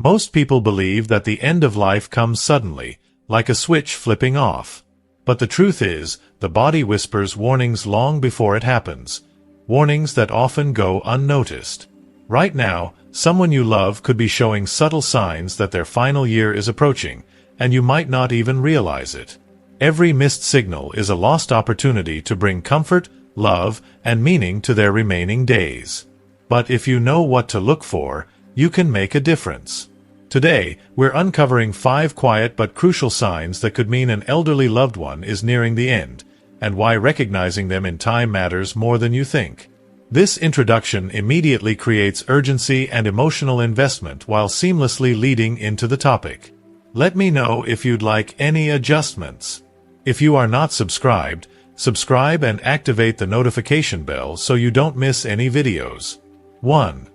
Most people believe that the end of life comes suddenly, like a switch flipping off. But the truth is, the body whispers warnings long before it happens. Warnings that often go unnoticed. Right now, someone you love could be showing subtle signs that their final year is approaching, and you might not even realize it. Every missed signal is a lost opportunity to bring comfort, love, and meaning to their remaining days. But if you know what to look for, you can make a difference. Today, we're uncovering 5 quiet but crucial signs that could mean an elderly loved one is nearing the end, and why recognizing them in time matters more than you think. This introduction immediately creates urgency and emotional investment while seamlessly leading into the topic. Let me know if you'd like any adjustments. If you are not subscribed, subscribe and activate the notification bell so you don't miss any videos. 1.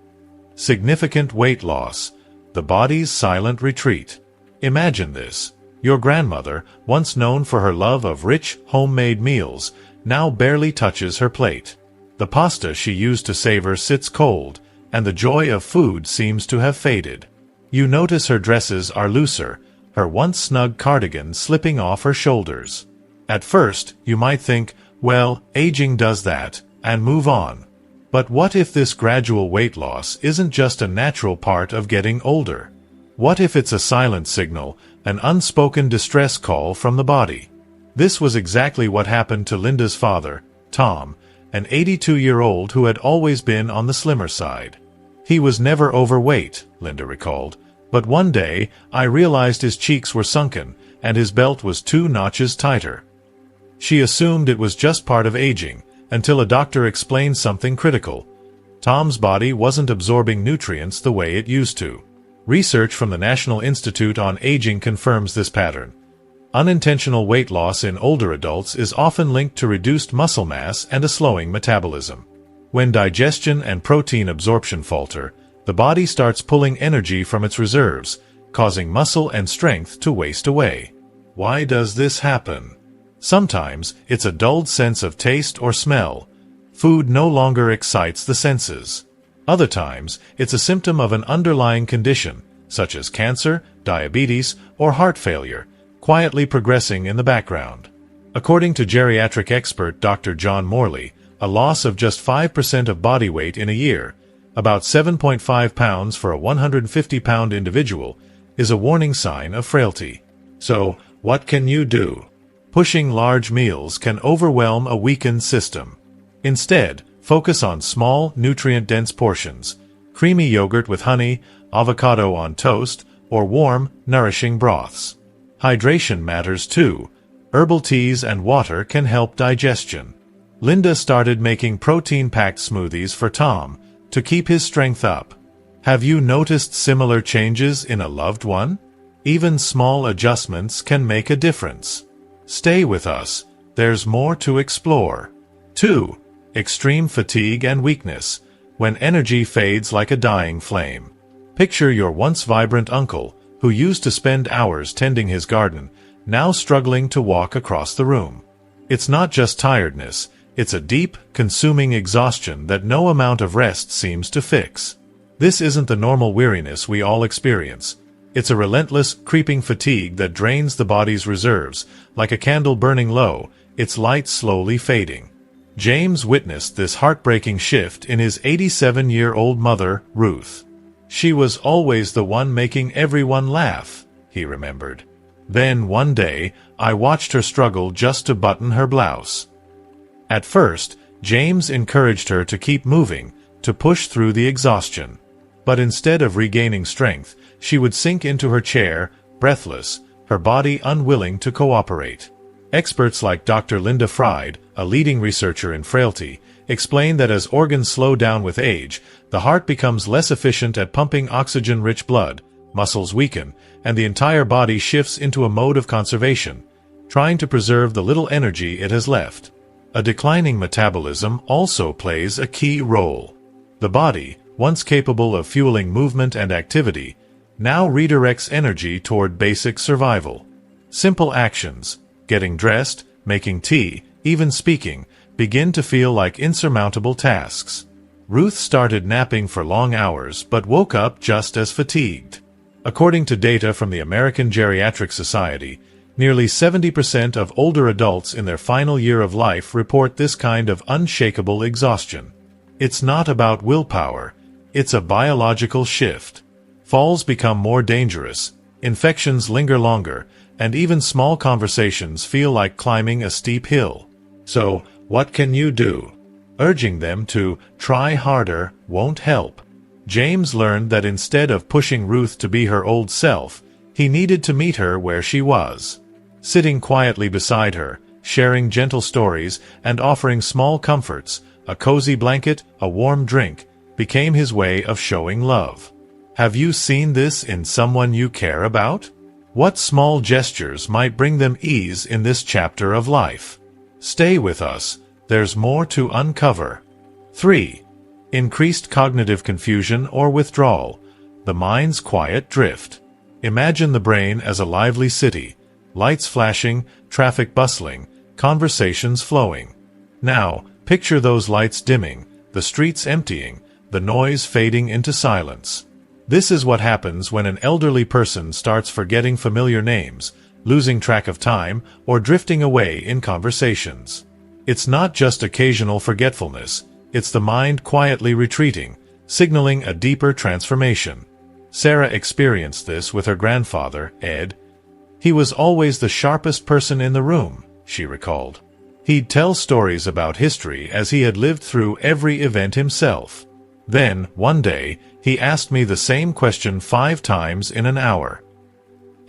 Significant weight loss. The body's silent retreat. Imagine this. Your grandmother, once known for her love of rich, homemade meals, now barely touches her plate. The pasta she used to savor sits cold, and the joy of food seems to have faded. You notice her dresses are looser, her once snug cardigan slipping off her shoulders. At first, you might think, well, aging does that, and move on. But what if this gradual weight loss isn't just a natural part of getting older? What if it's a silent signal, an unspoken distress call from the body? This was exactly what happened to Linda's father, Tom, an 82-year-old who had always been on the slimmer side. He was never overweight, Linda recalled, but one day I realized his cheeks were sunken and his belt was 2 notches tighter. She assumed it was just part of aging, until a doctor explained something critical. Tom's body wasn't absorbing nutrients the way it used to. Research from the National Institute on Aging confirms this pattern. Unintentional weight loss in older adults is often linked to reduced muscle mass and a slowing metabolism. When digestion and protein absorption falter, the body starts pulling energy from its reserves, causing muscle and strength to waste away. Why does this happen? Sometimes, it's a dulled sense of taste or smell. Food no longer excites the senses. Other times, it's a symptom of an underlying condition, such as cancer, diabetes, or heart failure, quietly progressing in the background. According to geriatric expert Dr. John Morley, a loss of just 5% of body weight in a year, about 7.5 pounds for a 150-pound individual, is a warning sign of frailty. So, what can you do? Pushing large meals can overwhelm a weakened system. Instead, focus on small, nutrient-dense portions, creamy yogurt with honey, avocado on toast, or warm, nourishing broths. Hydration matters too. Herbal teas and water can help digestion. Linda started making protein-packed smoothies for Tom to keep his strength up. Have you noticed similar changes in a loved one? Even small adjustments can make a difference. Stay with us, there's more to explore. 2. Extreme fatigue and weakness, when energy fades like a dying flame. Picture your once vibrant uncle, who used to spend hours tending his garden, now struggling to walk across the room. It's not just tiredness, it's a deep, consuming exhaustion that no amount of rest seems to fix. This isn't the normal weariness we all experience. It's a relentless, creeping fatigue that drains the body's reserves, like a candle burning low, its light slowly fading. James witnessed this heartbreaking shift in his 87-year-old mother, Ruth. She was always the one making everyone laugh, he remembered. Then, one day, I watched her struggle just to button her blouse. At first, James encouraged her to keep moving, to push through the exhaustion. But instead of regaining strength, she would sink into her chair, breathless, her body unwilling to cooperate. Experts like Dr. Linda Fried, a leading researcher in frailty, explain that as organs slow down with age, the heart becomes less efficient at pumping oxygen-rich blood, muscles weaken, and the entire body shifts into a mode of conservation, trying to preserve the little energy it has left. A declining metabolism also plays a key role. The body, once capable of fueling movement and activity, now redirects energy toward basic survival. Simple actions, getting dressed, making tea, even speaking, begin to feel like insurmountable tasks. Ruth started napping for long hours but woke up just as fatigued. According to data from the American Geriatric Society, nearly 70% of older adults in their final year of life report this kind of unshakable exhaustion. It's not about willpower, it's a biological shift. Falls become more dangerous, infections linger longer, and even small conversations feel like climbing a steep hill. So, what can you do? Urging them to try harder won't help. James learned that instead of pushing Ruth to be her old self, he needed to meet her where she was. Sitting quietly beside her, sharing gentle stories, and offering small comforts, a cozy blanket, a warm drink, became his way of showing love. Have you seen this in someone you care about? What small gestures might bring them ease in this chapter of life? Stay with us, there's more to uncover. 3. Increased cognitive confusion or withdrawal, the mind's quiet drift. Imagine the brain as a lively city, lights flashing, traffic bustling, conversations flowing. Now, picture those lights dimming, the streets emptying, the noise fading into silence. This is what happens when an elderly person starts forgetting familiar names, losing track of time, or drifting away in conversations. It's not just occasional forgetfulness, it's the mind quietly retreating, signaling a deeper transformation. Sarah experienced this with her grandfather, Ed. He was always the sharpest person in the room, she recalled. He'd tell stories about history as he had lived through every event himself. Then, one day, he asked me the same question 5 times in an hour.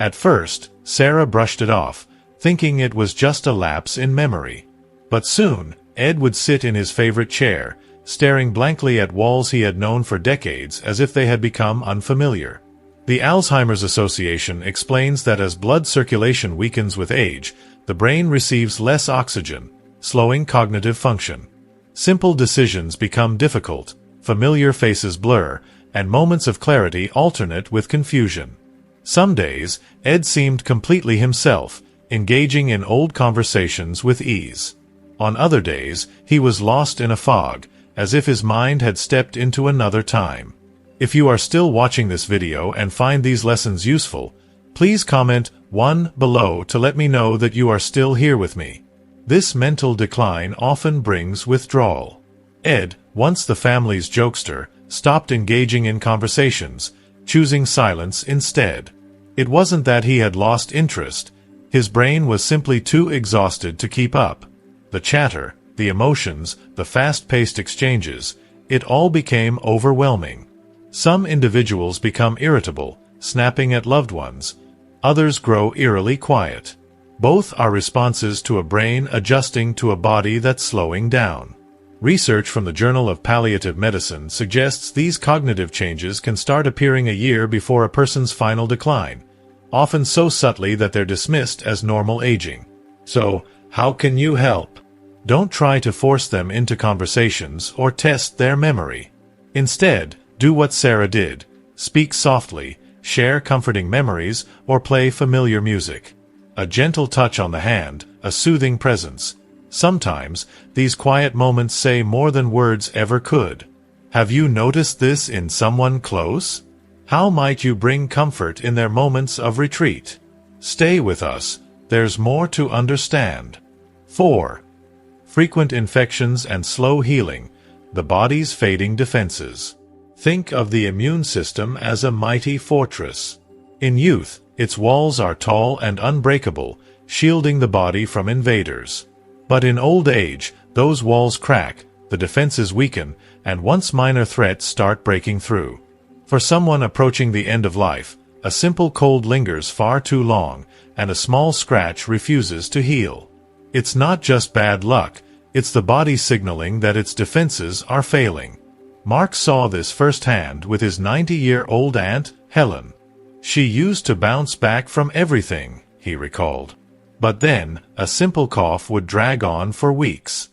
At first, Sarah brushed it off, thinking it was just a lapse in memory. But soon, Ed would sit in his favorite chair, staring blankly at walls he had known for decades as if they had become unfamiliar. The Alzheimer's Association explains that as blood circulation weakens with age, the brain receives less oxygen, slowing cognitive function. Simple decisions become difficult, familiar faces blur, and moments of clarity alternate with confusion. Some days, Ed seemed completely himself, engaging in old conversations with ease. On other days, he was lost in a fog, as if his mind had stepped into another time. If you are still watching this video and find these lessons useful, please comment 1 below to let me know that you are still here with me. This mental decline often brings withdrawal. Ed, once the family's jokester, stopped engaging in conversations, choosing silence instead. It wasn't that he had lost interest, his brain was simply too exhausted to keep up. The chatter, the emotions, the fast-paced exchanges, it all became overwhelming. Some individuals become irritable, snapping at loved ones. Others grow eerily quiet. Both are responses to a brain adjusting to a body that's slowing down. Research from the Journal of Palliative Medicine suggests these cognitive changes can start appearing a year before a person's final decline, often so subtly that they're dismissed as normal aging. So, how can you help? Don't try to force them into conversations or test their memory. Instead, do what Sarah did. Speak softly, share comforting memories, or play familiar music. A gentle touch on the hand, a soothing presence. Sometimes, these quiet moments say more than words ever could. Have you noticed this in someone close? How might you bring comfort in their moments of retreat? Stay with us, there's more to understand. 4. Frequent infections and slow healing, the body's fading defenses. Think of the immune system as a mighty fortress. In youth, its walls are tall and unbreakable, shielding the body from invaders. But in old age, those walls crack, the defenses weaken, and once minor threats start breaking through. For someone approaching the end of life, a simple cold lingers far too long, and a small scratch refuses to heal. It's not just bad luck, it's the body signaling that its defenses are failing. Mark saw this firsthand with his 90-year-old aunt, Helen. She used to bounce back from everything, he recalled. But then, a simple cough would drag on for weeks.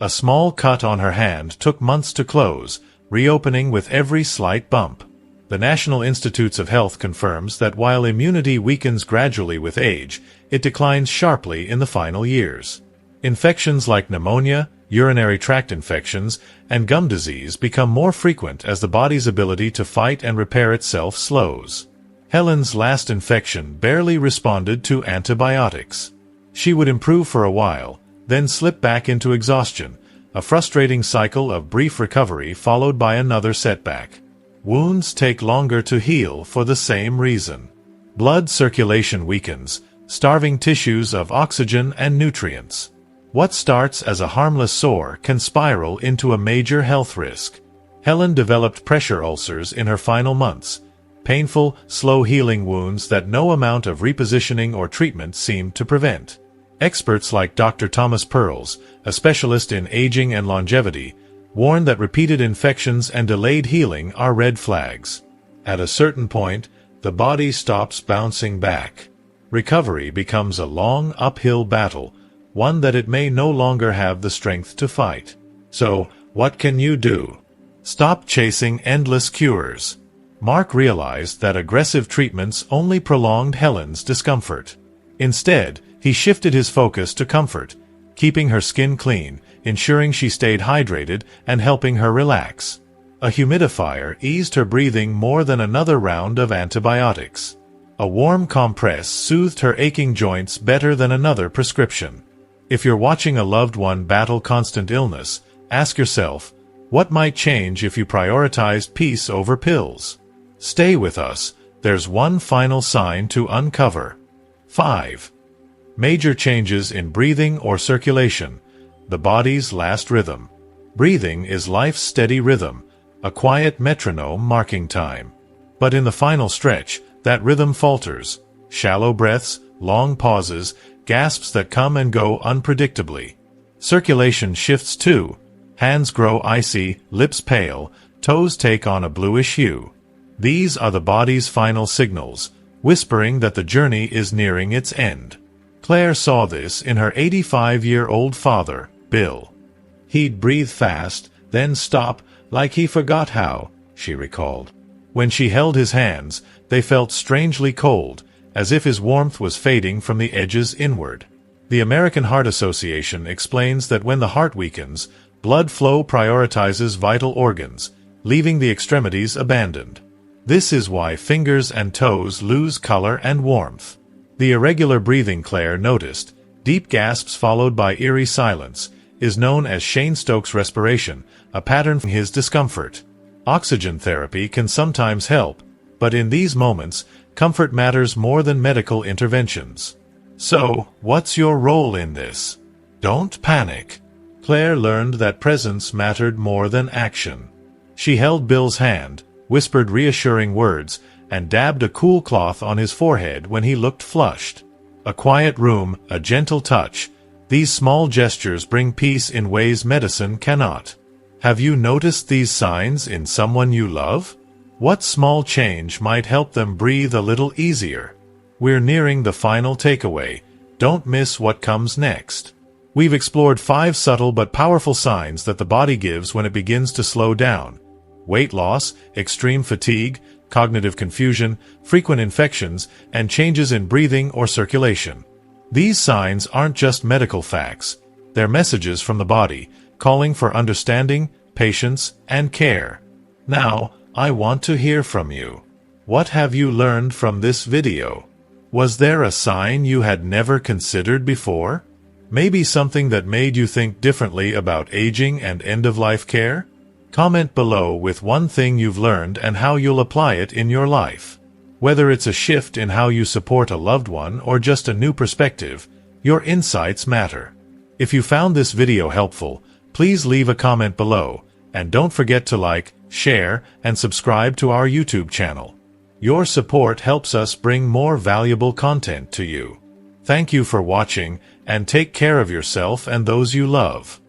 A small cut on her hand took months to close, reopening with every slight bump. The National Institutes of Health confirms that while immunity weakens gradually with age, it declines sharply in the final years. Infections like pneumonia, urinary tract infections, and gum disease become more frequent as the body's ability to fight and repair itself slows. Helen's last infection barely responded to antibiotics. She would improve for a while, then slip back into exhaustion, a frustrating cycle of brief recovery followed by another setback. Wounds take longer to heal for the same reason. Blood circulation weakens, starving tissues of oxygen and nutrients. What starts as a harmless sore can spiral into a major health risk. Helen developed pressure ulcers in her final months, painful, slow-healing wounds that no amount of repositioning or treatment seemed to prevent. Experts like Dr. Thomas Perls, a specialist in aging and longevity, warn that repeated infections and delayed healing are red flags. At a certain point, the body stops bouncing back. Recovery becomes a long, uphill battle, one that it may no longer have the strength to fight. So, what can you do? Stop chasing endless cures. Mark realized that aggressive treatments only prolonged Helen's discomfort. Instead, he shifted his focus to comfort, keeping her skin clean, ensuring she stayed hydrated, and helping her relax. A humidifier eased her breathing more than another round of antibiotics. A warm compress soothed her aching joints better than another prescription. If you're watching a loved one battle constant illness, ask yourself, what might change if you prioritized peace over pills? Stay with us, there's one final sign to uncover. 5. Major changes in breathing or circulation. The body's last rhythm. Breathing is life's steady rhythm, a quiet metronome marking time. But in the final stretch, that rhythm falters. Shallow breaths, long pauses, gasps that come and go unpredictably. Circulation shifts too. Hands grow icy, lips pale, toes take on a bluish hue. These are the body's final signals, whispering that the journey is nearing its end. Claire saw this in her 85-year-old father, Bill. He'd breathe fast, then stop, like he forgot how, she recalled. When she held his hands, they felt strangely cold, as if his warmth was fading from the edges inward. The American Heart Association explains that when the heart weakens, blood flow prioritizes vital organs, leaving the extremities abandoned. This is why fingers and toes lose color and warmth. The irregular breathing Claire noticed, deep gasps followed by eerie silence, is known as Cheyne-Stokes respiration, a pattern from his discomfort. Oxygen therapy can sometimes help, but in these moments, comfort matters more than medical interventions. So, what's your role in this? Don't panic. Claire learned that presence mattered more than action. She held Bill's hand, whispered reassuring words, and dabbed a cool cloth on his forehead when he looked flushed. A quiet room, a gentle touch. These small gestures bring peace in ways medicine cannot. Have you noticed these signs in someone you love? What small change might help them breathe a little easier? We're nearing the final takeaway. Don't miss what comes next. We've explored 5 subtle but powerful signs that the body gives when it begins to slow down. Weight loss, extreme fatigue, cognitive confusion, frequent infections, and changes in breathing or circulation. These signs aren't just medical facts. They're messages from the body, calling for understanding, patience, and care. Now, I want to hear from you. What have you learned from this video? Was there a sign you had never considered before? Maybe something that made you think differently about aging and end-of-life care? Comment below with one thing you've learned and how you'll apply it in your life. Whether it's a shift in how you support a loved one or just a new perspective, your insights matter. If you found this video helpful, please leave a comment below, and don't forget to like, share, and subscribe to our YouTube channel. Your support helps us bring more valuable content to you. Thank you for watching, and take care of yourself and those you love.